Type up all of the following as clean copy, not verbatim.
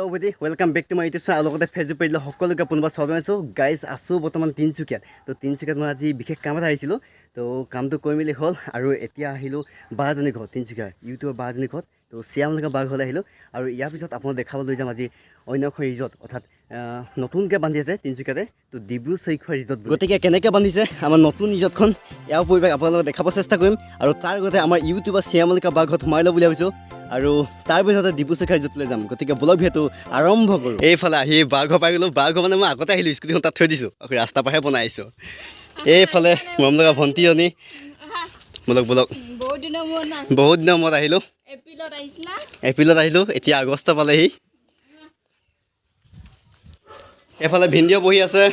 Hello everybody, welcome back to my YouTube channel. লগতে Facebook পেজলৈ সকলোকে পুনৰবাৰ স্বাগতম জনাইছো। গাইস আছো বৰ্তমান তিনচুকীয়াত। তো তিনচুকীয়াত মই আজি বিশেষ কামত আহিছিলো। তো কামটো কৰি মেলি হ'ল আৰু এতিয়া আহিলো বাজনী ঘৰ তিনচুকীয়া ইউটিউবৰ বাজনী ঘৰ। তো সিয়ামলকা বাগ ঘৰলৈ আহিলো আৰু ইয়াৰ পিছত আপোনাক দেখাব লৈ যাম আজি অন্য এখন ৰিজৰ্ট অৰ্থাৎ নতুনকৈ বান্ধি আছে তিনচুকীয়াতে। তো ডিব্ৰুচৈখোৱা ৰিজৰ্ট গতিকে কেনেকৈ বান্ধিছে আমাৰ নতুন ৰিজৰ্টখন ইয়াৰ পৰিৱেশ আপোনালোকক দেখাব চেষ্টা কৰিম আৰু তাৰ আগতে আমাৰ ইউটিউবৰ সিয়ামলকা বাগ ঘৰত সোমাই লওঁ বুলি ভাবিছোঁ আৰু তাৰপিছতে ডিব্ৰুচৈখোৱা ৰিজৰ্টলৈ যাম। গতিকে বলক ভিডিঅ'টো আৰম্ভ কৰোঁ। এইফালে আহি বাঘৰ পাই গ'লোঁ। বাঘৰ মানে মই আগতে আহিলোঁ, স্কুটিখন তাত থৈ দিছোঁ, আকৌ ৰাস্তা পাহে বনাই আহিছোঁ। এইফালে মৰম লগা ভণ্টিজনী বলক বলক বহুত দিনৰ মূৰত আহিলোঁ। এপ্ৰিলত আহিলোঁ, এতিয়া আগষ্ট পালেহি। এইফালে ভিনদেউ বহি আছে।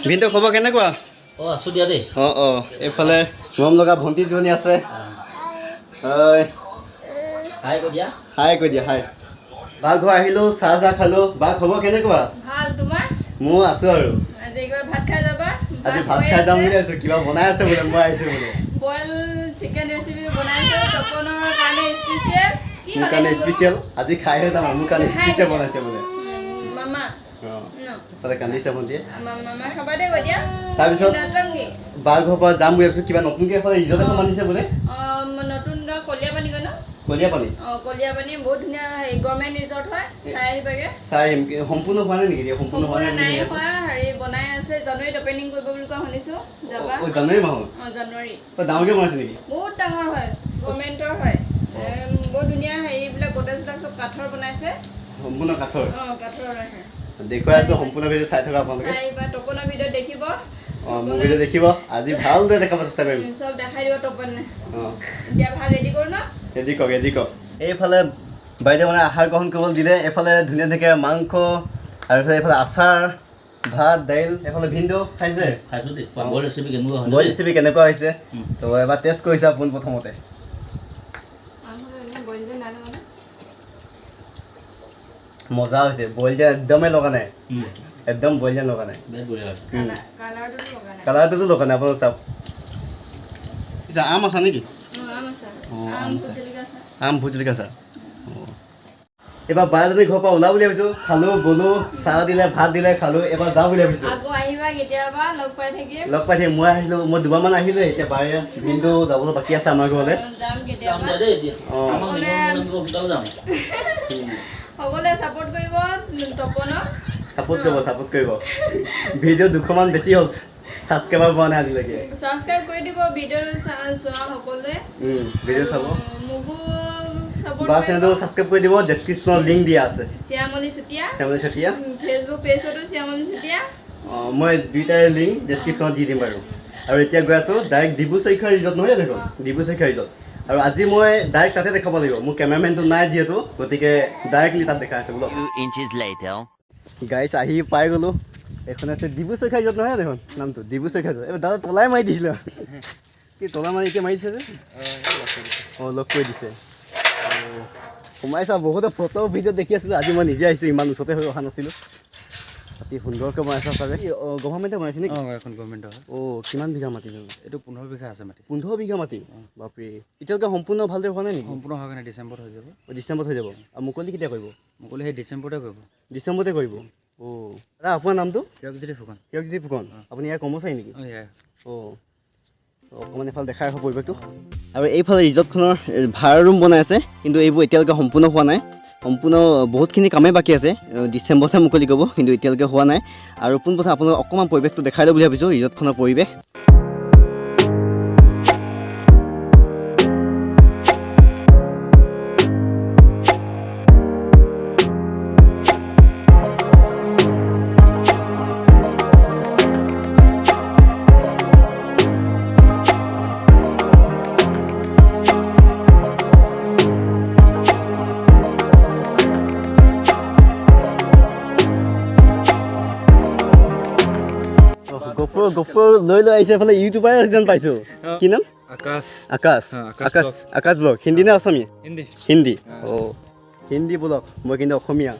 ভিনদেউ খবৰ কেনেকুৱা? অঁ আছোঁ দিয়া দেই। অঁ এইফালে মৰম লগা ভণ্টি দুজনী আছে। হয় হাই কৈ দিয়া। হাই কৈ দিয়া হাই। বা ঘৰ আহিলোঁ, চাহ খালোঁ। বা খবৰ কেনেকুৱা? ভাল, তোমাৰ? মোৰ আছোঁ আৰু আজি ভাত খাই যাবা? আজি ভাত খাই যাম বুলি আছোঁ। কিবা বনাই আছে বোলে, মই আহিছোঁ বোলে। বইল চিকেন ৰেচিপি বনাইছে তপনৰ কাৰণে স্পেচিয়েল। মোৰ কাৰণে স্পেচিয়েল আজি খাইহে যাম। মোৰ কাৰণে স্পেচিয়েল বনাইছে বোলে মামা। তাতে কান্দিছে ভণ্টিয়ে। মামা খাবা দে কৈ দিয়া। তাৰপিছত বা ঘৰৰ পৰা যাম বুলি ভাবিছোঁ। কিবা নতুনকৈ এফালে ৰিজৰ্ট এখন বান্ধিছে বোলে। নতুন গাঁও কলিয়াপানী কয় ন? কলিয়াপানী। কলিয়াপানী বহুত ধুনীয়া গভৰ্ণমেণ্ট ৰিজৰ্ট হয়। চাই আহিবাগে। চাই আহিম। সম্পূৰ্ণ হোৱা নাই নেকি? সম্পূৰ্ণ হোৱা নাই হোৱা, হেৰি বনাই আছে। জানুৱাৰীত অপেনিং কৰিব বুলি কোৱা শুনিছোঁ। যাবা? জানুৱাৰী মাহত? জানুৱাৰী। ডাঙৰকৈ বনাইছে নেকি? বহুত ডাঙৰ হয়, গভৰ্ণমেণ্টৰ হয়। বহুত ধুনীয়া হেৰিবিলাক কটেজবিলাক চব কাঠৰ বনাইছে। সম্পূৰ্ণ কাঠৰ? কাঠৰ হয়। দেখুৱাই আছোঁ সম্পূৰ্ণ ভিডিঅ' চাই থকা আপোনালোকে। তপনৰ ভিডিঅ' দেখিব। মোৰ ভিডিঅ' দেখিব। আজি ভালদৰে দেখাব চেষ্টা কৰিম। চব দেখাই দিব তপনে। এতিয়া ভাত ৰেডি কৰোঁ ন? ৰেডি কৰক। এইফালে বাইদেউ মানে আহাৰ গ্ৰহণ কৰিবলৈ দিলে। এইফালে ধুনীয়া ধুনীয়াকৈ মাংস আৰু এইফালে আচাৰ, ভাত, দাইল। এইফালে ভিনদেউ খাইছে? খাইছোঁ দেই। বইল ৰেচিপি কেনেকুৱা হৈছে? তো এবাৰ টেষ্ট কৰিছে পোন প্ৰথমতে। মজা হৈছে। বইল দিয়া একদমেই লগা নাই, একদম বইল দিয়া লগা নাই। কালাৰটোতো লগা নাই। আপোনালোক চাওক। পিছে আম আছা নেকি? আম ভোট জলকীয়া আচাৰ। এইবাৰ বাজনী ঘৰৰ পৰা ওলা বুলি ভাবিছোঁ। খালোঁ গ'লোঁ, চাহ দিলে, ভাত দিলে, খালোঁ। এবাৰ যাওঁ বুলি ভাবিছোঁ। লগ পাই থাকিম। মই আহিলোঁ, মই দুবাৰমান আহিলোঁ। এতিয়া বাৰে ভিনদেউ যাবলৈ বাকী আছে আমাৰ ঘৰলৈ। সকলোৱে ছাপোৰ্ট কৰিব তপনক। ছাপোৰ্ট কৰিব। ভিডিঅ' 200মান বেছি হ'ল, ছাবস্ক্ৰাইবাৰ পোৱা নাই আজিলৈকে। ছাবস্ক্ৰাইব কৰি দিব। ভিডিঅ'টো চোৱা সকলোৱে। ভিডিঅ' চাব। মোকো ছাপোৰ্ট বা চেনেলটো ছাবস্ক্ৰাইব কৰি দিব। ডেছক্ৰিপশ্যনত লিংক দিয়া আছে। শ্যামলী চুতীয়া। ফেচবুক পেজতো শ্যামলী চুতীয়া। মই দুইটাই লিংক ডেছক্ৰিপশ্যনত দি দিম বাৰু। আৰু এতিয়া গৈ আছোঁ ডাইৰেক্ট ডিব্ৰুচৈখোৱা ৰিজৰ্ট, নহয় দেখোন? ডিব্ৰুচৈখোৱা ৰিজৰ্ট। আৰু আজি মই ডাইৰেক্ট তাতে দেখাব লাগিব। মোৰ কেমেৰামেনটো নাই যিহেতু, গতিকে ডাইৰেক্টলি তাত দেখাই আছোঁ বোলো। গাইছ আহি পাই গ'লোঁ। এইখন আছে ডিব্ৰুচৈখোৱা ৰিজৰ্ট, নহয় দেখোন নামটো? ডিব্ৰুচৈখোৱা ৰিজৰ্ট। এইবাৰ দাদা তলাই মাৰি দিছিলোঁ। কি তলা মাৰি এতিয়া মাৰি দিছে যে? লগ কৰি দিছে। সোমাই চাওঁ। বহুতে ফটো ভিডিঅ' দেখি আছিলোঁ। আজি মই নিজে আহিছোঁ, ইমান ওচৰতে হৈ অহা নাছিলোঁ। অতি সুন্দৰকৈ বনাইছে চাগে। গভৰ্ণমেণ্টে বনাইছে নেকি? এখন গভৰ্ণমেণ্টৰ হয়। কিমান বিঘা মাটি? এইটো 15 বিঘা আছে মাটি। 15 বিঘা মাটি? বাপৰে। এতিয়ালৈকে সম্পূৰ্ণ ভালদৰে হোৱা নাই নেকি? সম্পূৰ্ণ হোৱা কাৰণে ডিচেম্বৰত হৈ যাব। ডিচেম্বৰত হৈ যাব। আৰু মুকলি কেতিয়া কৰিব? মুকলি সেই ডিচেম্বৰতে কৰিব। ডিচেম্বৰতে কৰিব? দাদা আপোনাৰ নামটো? হিৰকজ্যোতি ফুকন। হিৰকজ্যোতি ফুকন। আপুনি ইয়াৰ কৰ্মচাৰী নেকি? অকণমান এইফালে দেখাই ৰাখোঁ পৰিৱেশটো। আৰু এইফালে ৰিজৰ্টখনৰ ভাড়া ৰুম বনাই আছে, কিন্তু এইবোৰ এতিয়ালৈকে সম্পূৰ্ণ হোৱা নাই। সম্পূৰ্ণ বহুতখিনি কামেই বাকী আছে। ডিচেম্বৰতহে মুকলি কৰিব, কিন্তু এতিয়ালৈকে হোৱা নাই। আৰু পোনপ্ৰথমে আপোনালোকক অকণমান পৰিৱেশটো দেখাই লওঁ বুলি ভাবিছোঁ, ৰিজৰ্টখনৰ পৰিৱেশ। গপ্পৰ লৈ আহিছে। এইফালে ইউটিউবাৰ এজন পাইছোঁ। কি নাম? আকাশ ব্লগ। হিন্দী নে অসমীয়া? হিন্দী। হিন্দী ব্লগ। মই কিন্তু অসমীয়া।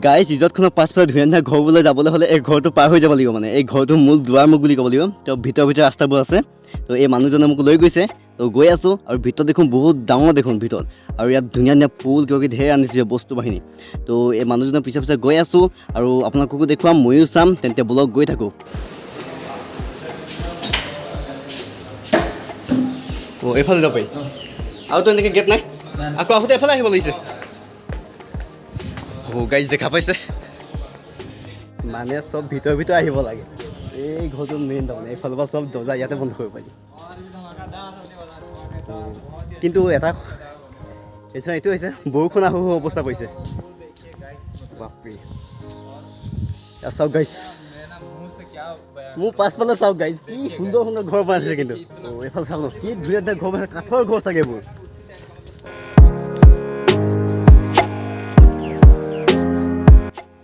গাইজ ৰিজৰ্টখনৰ পাছফালে ধুনীয়া ধুনীয়া ঘৰবোৰলৈ যাবলৈ হ'লে এই ঘৰটো পাৰ হৈ যাব লাগিব। মানে এই ঘৰটো মূল দুৱাৰমুখ বুলি ক'ব লাগিব। তো ভিতৰে ৰাস্তাবোৰ আছে। তো এই মানুহজনে মোক লৈ গৈছে। তো গৈ আছোঁ আৰু ভিতৰত দেখোন বহুত ডাঙৰ দেখোন ভিতৰত আৰু ইয়াত ধুনীয়া ধুনীয়া ফুল কিবা কিবি ঢেৰ আনিছে বস্তু বাহিনী তো এই মানুহজনৰ পিছে পিছে গৈ আছোঁ আৰু আপোনালোককো দেখুৱাম ময়ো চাম তেন্তে ব্লগ গৈ থাকোঁ অঁ এইফালে যাব পাৰি আৰু তো এনেকৈ গেট নাই আকৌ আহোঁতে এফালে আহিব লাগিছে অঁ গাইজ দেখা পাইছে মানে চব ভিতৰে আহিব লাগে এই ঘৰটো মেইন তাৰমানে এইফালৰ পৰা চব দৰ্জা ইয়াতে বন্ধ কৰিব পাৰি কিন্তু এটা এইটো হৈছে বৰষুণ আহোঁ অৱস্থা পৰিছে বাপৰে চাওক গাইজ মোৰ পাছফালে চাওক গাইজ কি সুন্দৰ সুন্দৰ ঘৰ বনাইছে কিন্তু এইফালে চাওক কি ধুনীয়া ধুনীয়া ঘৰ বনাইছে কাঠৰ ঘৰ চাগে এইবোৰ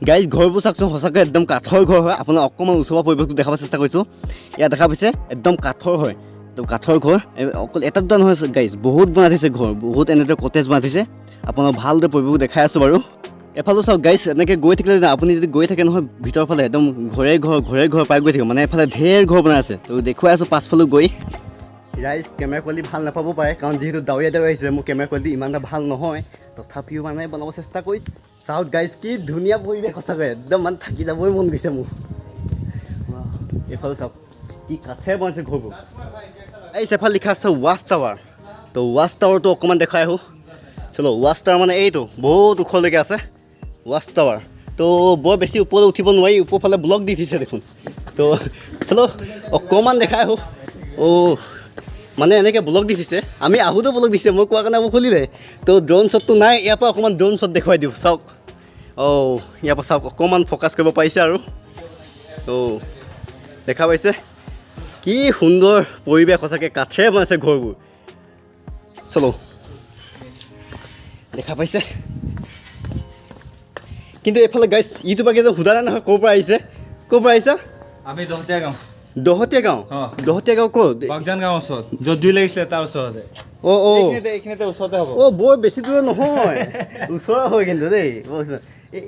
গাইজ ঘৰবোৰ চাওকচোন সঁচাকৈ একদম কাঠৰ ঘৰ হয় আপোনাৰ অকণমান ওচৰৰ পৰিৱেশটো দেখাব চেষ্টা কৰিছোঁ ইয়াত দেখা পাইছে একদম কাঠৰ হয় তো কাঠৰ ঘৰ অকল এটা দুটা নহয় গাইজ বহুত বনাই থৈছে ঘৰ বহুত এনেদৰে কটেজ বনাই থৈছে আপোনাৰ ভালদৰে পৰিৱেশ দেখাই আছোঁ বাৰু এফালেও চাওক গাইজ এনেকৈ গৈ থাকিলে আপুনি যদি গৈ থাকে নহয় ভিতৰৰ ফালে একদম ঘৰে ঘৰ পাই গৈ থাকিব মানে এফালে ঢেৰ ঘৰ বনাই আছে তো দেখুৱাই আছোঁ পাছফালেও গৈ গাইজ কেমেৰা কোৱালিটি ভাল নাপাব পাৰে কাৰণ যিহেতু ডাৱৰীয়া আহিছে মোৰ কেমেৰা কোৱালিটি ইমান এটা ভাল নহয় তথাপিও মানে বনাব চেষ্টা কৰিছোঁ চাওক গাইজ কি ধুনীয়া পৰিৱেশ সঁচাকৈ একদম মানে থাকি যাবই মন গৈছে মোৰ এইফালে চাওক কি কাঠেৰে বনাইছে ঘৰবোৰ এই চেফাল লিখা আছে ৱাচ টাৱাৰ তো ৱাচ টাৱাৰটো অকণমান দেখাই আহোঁ চলো ৱাচ টাৱাৰ মানে এইটো বহুত ওখলৈকে আছে ৱাচ টাৱাৰ তো বৰ বেছি ওপৰলৈ উঠিব নোৱাৰি ওপৰফালে ব্লক দি দিছে দেখোন তো চলো অকণমান দেখাই আহোঁ মানে এনেকৈ ব্লক দি দিছে আমি আহোঁতেও ব্লক দিছে মই কোৱাৰ কাৰণে মোক খুলিলে তো ড্ৰোন শ্বটটো নাই ইয়াৰ পৰা অকণমান ড্ৰোন শ্বট দেখুৱাই দিওঁ চাওক ইয়াৰ পৰা চাওক অকণমান ফ'কাছ কৰিব পাৰিছে আৰু দেখা পাইছে কি সুন্দৰ পৰিৱেশ সঁচাকৈ কাঠেৰে বনাইছে ঘৰবোৰ চলো দেখা পাইছে কিন্তু এইফালে গাইজ ইউটিউবাৰ কেইজন সোধা নাই নহয় ক'ৰ পৰা আহিছা আমি দহতীয়া গাঁও দহতীয়া গাঁও ক'ত বাগজান গাঁও ওচৰত য'ত জুই লাগিছিলে তাৰ ওচৰতে এইখিনিতে ওচৰতে হ'ব বৰ বেছি দূৰ নহয় ওচৰ হয় কিন্তু দেই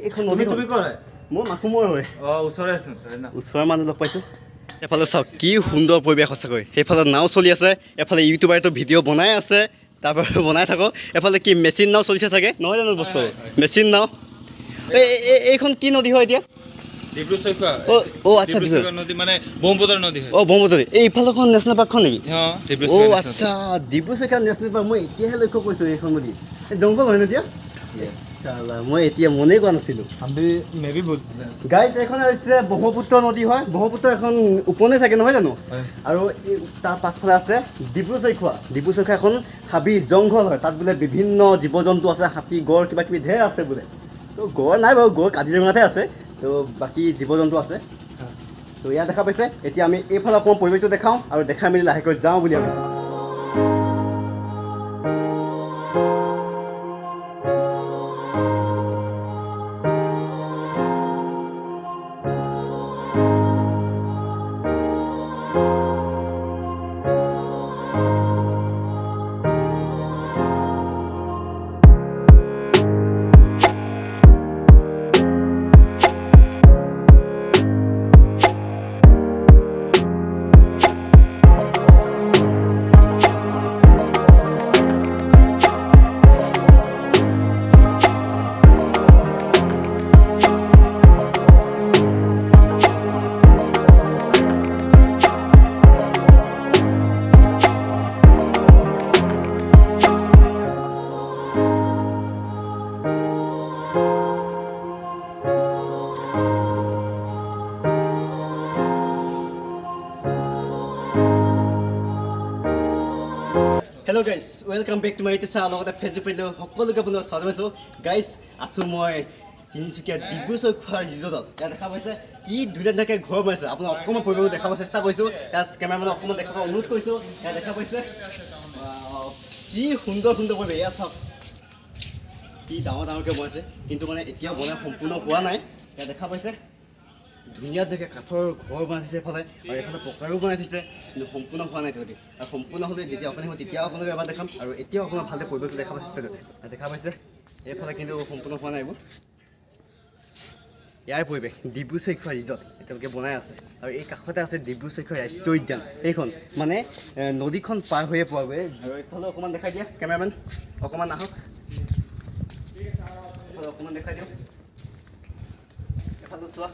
এইখন নদী তুমি ক'ৰ হয় মই মাকুমৰ হয় ওচৰৰে আছে ওচৰৰ মানুহ লগ পাইছোঁ এফালে চাওক কি সুন্দৰ পৰিৱেশ সঁচাকৈ সেইফালে নাও চলি আছে এফালে ইউটিউবাৰটো ভিডিঅ' বনাই আছে তাৰপৰা বনাই থাকক এফালে কি মেচিন নাও চলিছে চাগে নহয় জানো বস্তু মেচিন নাও এইখন কি নদী হয় এতিয়া আচ্ছা নদী মানে ব্ৰহ্মপুত্ৰ নদী হয় ব্ৰহ্মপুত্ৰ এইফালেখন নেশ্যনেল পাৰ্কখন নেকি আচ্ছা ডিব্ৰুচৈখোৱা নেশ্যনেল পাৰ্ক মই এতিয়াহে লক্ষ্য কৰিছোঁ এইখন নদী জংঘল হয় ন এতিয়া মই এতিয়া মনেই কোৱা নাছিলোঁ গাইজ এইখন হৈছে ব্ৰহ্মপুত্ৰ নদী হয় ব্ৰহ্মপুত্ৰ এখন উপনৈ চাগে নহয় জানো আৰু তাৰ পাছফালে আছে ডিব্ৰুচৈখোৱা এখন হাবি জংঘল হয় তাত বোলে বিভিন্ন জীৱ জন্তু আছে হাতী গড় কিবা কিবি ঢেৰ আছে বোলে তো গড় নাই বাৰু গড় কাজিৰঙাতহে আছে তো বাকী জীৱ জন্তু আছে তো ইয়াত দেখা পাইছে এতিয়া আমি এইফালে অকণমান পৰিৱেশটো দেখাওঁ আৰু দেখাই মেলি লাহেকৈ যাওঁ বুলি ভাবিছোঁ hello' guys welcome back to my YouTube channel লগতে ফেচবুক পেজলৈ সকলোকে আপোনাৰ স্বাগতম জনাইছোঁ গাইজ আছোঁ মই তিনিচুকীয়া ডিব্ৰুচৈখোৱা ৰিজৰ্টত ইয়াত দেখা পাইছে কি ধুনীয়া ধুনীয়াকৈ ঘৰ বনাইছে আপোনাক অকণমান পৰিৱেশ দেখাব চেষ্টা কৰিছোঁ ইয়াত কেমেৰামেনক অকণমান দেখাব অনুৰোধ কৰিছোঁ ইয়াত দেখা পাইছে কি সুন্দৰ পৰিৱেশ ইয়াত চাওক কি ডাঙৰকৈ বনাইছে কিন্তু মানে এতিয়াও বনাই সম্পূৰ্ণ হোৱা নাই ইয়াত দেখা পাইছে ধুনীয়া ধুনীয়াকৈ কাঠৰ ঘৰ বনাই থৈছে এফালে আৰু এফালে পকাৰো বনাই থৈছে কিন্তু সম্পূৰ্ণ হোৱা নাই এতিয়ালৈকে আৰু সম্পূৰ্ণ হ'লে যেতিয়া অপেনিং হয় তেতিয়াও আপোনালোকে এবাৰ দেখাম আৰু এতিয়াও অকণমান ভালকৈ পৰিৱেশটো দেখাব চেষ্টা কৰিম দেখা পাইছে এইফালে কিন্তু সম্পূৰ্ণ হোৱা নাই এইবোৰ ইয়াৰ পৰিৱেশ ডিব্ৰুচৈখোৱা ৰিজৰ্ট এতিয়ালৈকে বনাই আছে আৰু এই কাষতে আছে ডিব্ৰুচৈখোৱা ৰাষ্ট্ৰীয় উদ্যান এইখন মানে নদীখন পাৰ হৈয়ে পোৱাগৈ আৰু এইফালে অকণমান দেখাই দিয়া কেমেৰামেন অকণমান আহক অকণমান দেখাই দিয়ক এফালে চোৱা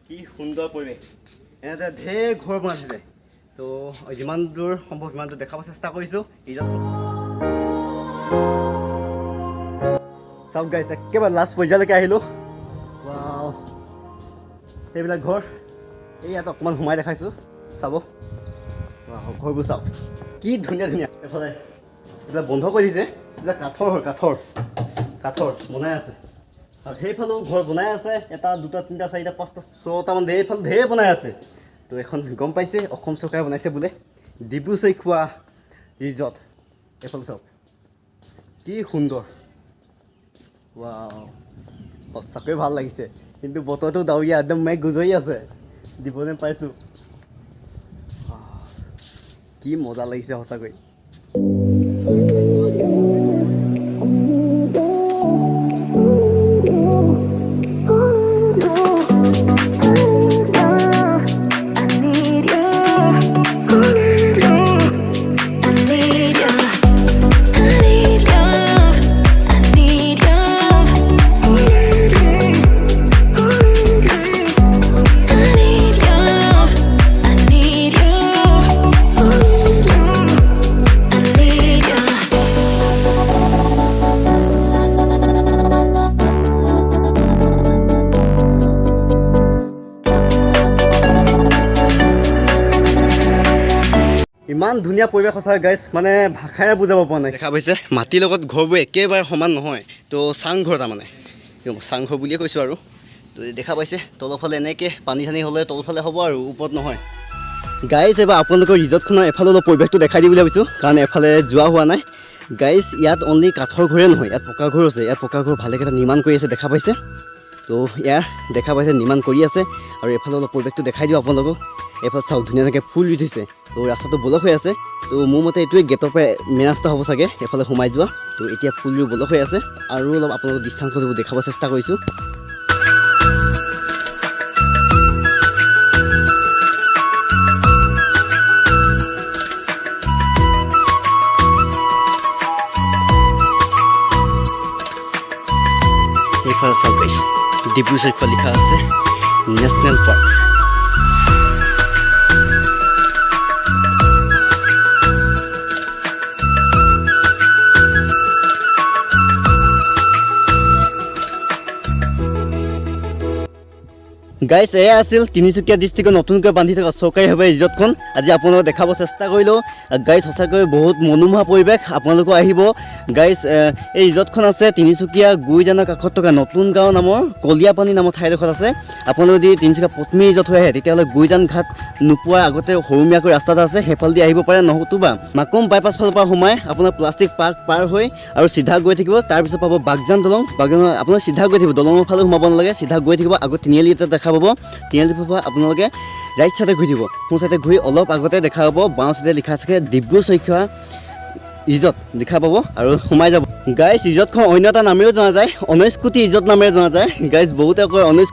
কি সুন্দৰ পৰিৱেশ এনেদৰে ঢেৰ ঘৰ বনাইছে তো যিমান দূৰ সম্ভৱ সিমান দূৰ দেখাব চেষ্টা কৰিছোঁ ৰিজৰ্টখন চাওক গাইছ একেবাৰে লাষ্ট পৰ্যায়লৈকে আহিলোঁ সেইবিলাক ঘৰ এই ইয়াত অকণমান সোমাই দেখাইছোঁ চাব ঘৰবোৰ চাওক কি ধুনীয়া ধুনীয়া এইফালে এইবিলাক বন্ধ কৰি দিছে এইবিলাক কাঠৰ হয় কাঠৰ বনাই আছে আৰু সেইফালেও ঘৰ বনাই আছে এটা দুটা তিনিটা চাৰিটা পাঁচটা ছটামান এইফালে ঢেৰ বনাই আছে তো এখন গম পাইছে অসম চৰকাৰে বনাইছে বোলে ডিব্ৰুচৈখোৱা ৰিজৰ্ট এইফালে চাওক কি সুন্দৰ সঁচাকৈ ভাল লাগিছে কিন্তু বতৰটো ডাৱৰীয়া একদম মেঘ গুজৰি আছে দিব যেন পাইছোঁ কি মজা লাগিছে সঁচাকৈ ইমান ধুনীয়া পৰিৱেশ সঁচাকৈ গাইছ মানে ভাষাৰে বুজাব পৰা নাই দেখা পাইছে মাটিৰ লগত ঘৰবোৰ একেবাৰে সমান নহয় তো চাংঘৰ তাৰমানে চাংঘৰ বুলিয়ে কৈছোঁ আৰু তো দেখা পাইছে তলফালে এনেকৈ পানী চানী হ'লে তলফালে হ'ব আৰু ওপৰত নহয় গাইছ এবাৰ আপোনালোকৰ ৰিজৰ্টখনৰ এফালে অলপ পৰিৱেশটো দেখাই দিম বুলি ভাবিছোঁ কাৰণ এফালে যোৱা হোৱা নাই গাইছ ইয়াত অনলি কাঠৰ ঘৰে নহয় ইয়াত পকা ঘৰ আছে ইয়াত পকা ঘৰ ভালেকেইটা নিৰ্মাণ কৰি আছে দেখা পাইছে তো ইয়াৰ দেখা পাইছে নিৰ্মাণ কৰি আছে আৰু এফালে অলপ পৰিৱেশটো দেখাই দিওঁ আপোনালোকক এইফালে চাওক ধুনীয়াকৈ ফুল ৰুই থৈছে তো ৰাস্তাটো বলক হৈ আছে তো মোৰ মতে এইটোৱে গেটৰ পৰা মেইন ৰাস্তা হ'ব চাগে এফালে সোমাই যোৱা তো এতিয়া ফুল ৰুই বলক হৈ আছে আৰু অলপ আপোনালোকক দৃশ্যাংশটো দেখাব চেষ্টা কৰিছোঁ এইফালে চাওক গাইছ ডিব্ৰুচৈখোৱা লিখা আছে নেশ্যনেল পাৰ্ক গাইছ এয়া আছিল তিনিচুকীয়া ডিষ্ট্ৰিক্টৰ নতুনকৈ বান্ধি থকা চৰকাৰীভাৱে ৰিজৰ্টখন আজি আপোনালোকক দেখাব চেষ্টা কৰিলোঁ গাইছ সঁচাকৈ বহুত মনোমোহা পৰিৱেশ আপোনালোকো আহিব গাইছ এই ৰিজৰ্টখন আছে তিনিচুকীয়া গুইজানৰ কাষত থকা নতুন গাঁও নামৰ কলীয়াপানী নামৰ ঠাইডোখৰত আছে আপোনালোকে যদি তিনিচুকীয়া পত্নী ৰিজৰ্ট হৈ আহে তেতিয়াহ'লে গুইজান ঘাট নোপোৱাৰ আগতে সৰুমীয়াকৈ ৰাস্তা এটা আছে সেইফালেদি আহিব পাৰে নতুবা মাকুম বাইপাছ ফালৰ পৰা সোমাই আপোনাৰ প্লাষ্টিক পাৰ্ক পাৰ হৈ আৰু চিধা গৈ থাকিব তাৰপিছত পাব বাগজান দলং আপোনাৰ চিধা গৈ থাকিব দলঙৰ ফালে সোমাব নালাগে চিধা গৈ থাকিব আগত তিনিআলি এটা দেখা পাব তিনিআলিৰ পৰা আপোনালোকে ৰাইট চাইডে ঘূৰি দিব সোঁ চাইডে ঘূৰি অলপ আগতে দেখা পাব বাওঁ চাইডে লিখা আছে ডিব্ৰুচৈখোৱা ৰিজৰ্ট দেখা পাব আৰু সোমাই যাব গাইছ ৰিজৰ্টখন অন্য এটা নামেৰেও জনা যায় 19 কোটি ৰিজৰ্ট নামেৰে জনা যায় গাইছ বহুতে কয় 19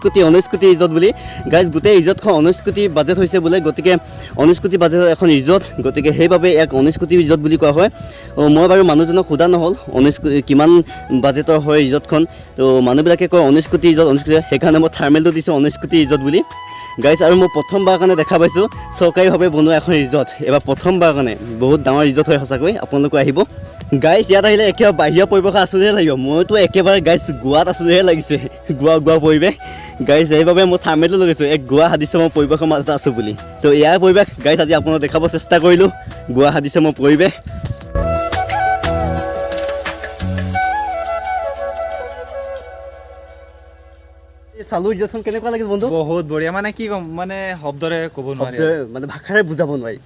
কোটি ৰিজৰ্ট বুলি গাইছ গোটেই ৰিজৰ্টখন 19 কোটি বাজেট হৈছে বোলে গতিকে 19 কোটি বাজেটৰ এখন ৰিজৰ্ট গতিকে সেইবাবে ইয়াক 19 কোটি ৰিজৰ্ট বুলি কোৱা হয় মই বাৰু মানুহজনক সোধা নহ'ল 19 কিমান বাজেটৰ হয় ৰিজৰ্টখন তো মানুহবিলাকে কয় 19 কোটি ৰিজৰ্ট 19 কোটি সেইকাৰণে মই থাৰ্মেলটো দিছোঁ 19 কোটি ৰিজৰ্ট বুলি গাইছ আৰু মই প্ৰথমবাৰ কাৰণে দেখা পাইছোঁ চৰকাৰীভাৱে বনোৱা এখন ৰিজৰ্ট এবাৰ প্ৰথমবাৰ কাৰণে বহুত ডাঙৰ ৰিজৰ্ট হয় সঁচাকৈ আপোনালোকে আহিব গাইছ ইয়াত আহিলে একেবাৰে বাহিৰৰ পৰিৱেশ আছোহে লাগিব মইতো একেবাৰে গাইছ গোৱাত আছোহে লাগিছে গোৱা পৰিৱেশ গাইছ সেইবাবে মই থাৰ্মেলটো লগাইছোঁ এক গোৱা সাদৃশ্য মই পৰিৱেশৰ মাজতে আছোঁ বুলি তো ইয়াৰ পৰিৱেশ গাইছ আজি আপোনালোকক দেখাব চেষ্টা কৰিলোঁ গোৱা সাদৃশ্য মই পৰিৱেশ চালু ৰিজৰ্টখন কেনেকুৱা লাগিল বন্ধু বহুত বঢ়িয়া মানে কি ক'ম মানে শব্দৰে ক'ব নোৱাৰি মানে ভাষাৰে বুজাব নোৱাৰি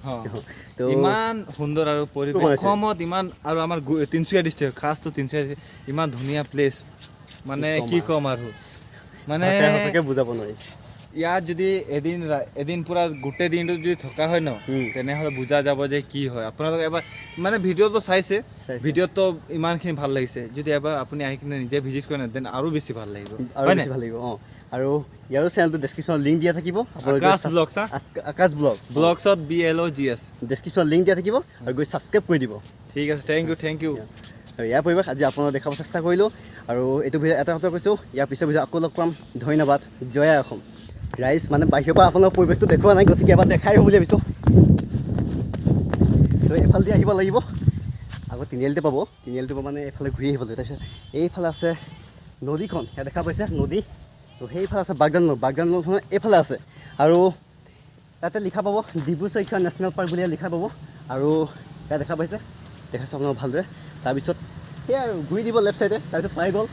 তো ইমান সুন্দৰ আৰু পৰিৱেশ অসমত ইমান আৰু আমাৰ তিনিচুকীয়া ডিষ্ট্ৰিক্ট খাসটো তিনিচুকীয়া ইমান ধুনীয়া প্লেচ মানে কি ক'ম আৰু মানে সঁচাকৈ বুজাব নোৱাৰি ইয়াত যদি এদিন পুৰা গোটেই দিনটো যদি থকা হয় ন তেনেহ'লে বুজা যাব যে কি হয় আপোনালোকে এবাৰ মানে ভিডিঅ'টো চাইছে ভিডিঅ'টো ইমানখিনি ভাল লাগিছে যদি এবাৰ আপুনি আহি কিনে নিজে ভিজিট কৰে ন দেন আৰু বেছি ভাল লাগিব ভাল লাগিব আৰু ইয়াৰো চেনেলটো ডেছক্ৰিপশ্যনত লিংক দিয়া থাকিব আকাশ ব্লগছ আকাশ ব্লগ ব্লগছত BLOGS ডেছক্ৰিপশ্যনত লিংক দিয়া থাকিব আৰু গৈ ছাবস্ক্ৰাইব কৰি দিব ঠিক আছে থেংক ইউ আৰু ইয়াৰ পৰিৱেশ আজি আপোনালোকক দেখাব চেষ্টা কৰিলোঁ আৰু এইটো ভিডিঅ' এটা কথা কৈছোঁ ইয়াৰ পিছৰ ভিডিঅ' আকৌ লগ পাম ধন্যবাদ জয় অসম ৰাইজ মানে বাহিৰৰ পৰা আপোনালোকৰ পৰিৱেশটো দেখুওৱা নাই গতিকে এবাৰ দেখাই আহিব বুলি ভাবিছোঁ তো এইফালেদি আহিব লাগিব আকৌ তিনিআলিতে পাব তিনিআলিটো মানে এইফালে ঘূৰি আহিব লাগিব তাৰপিছত এইফালে আছে নদীখন সেয়া দেখা পাইছে নদী তো সেইফালে আছে বাগদান নদীখন এইফালে আছে আৰু ইয়াতে লিখা পাব ডিব্ৰুচৈখোৱা নেশ্যনেল পাৰ্ক বুলি লিখা পাব আৰু ইয়াত দেখা পাইছে দেখাইছোঁ আপোনালোক ভালদৰে তাৰপিছত সেয়া আৰু ঘূৰি দিব লেফ্ট চাইডে তাৰপিছত পাই গ'ল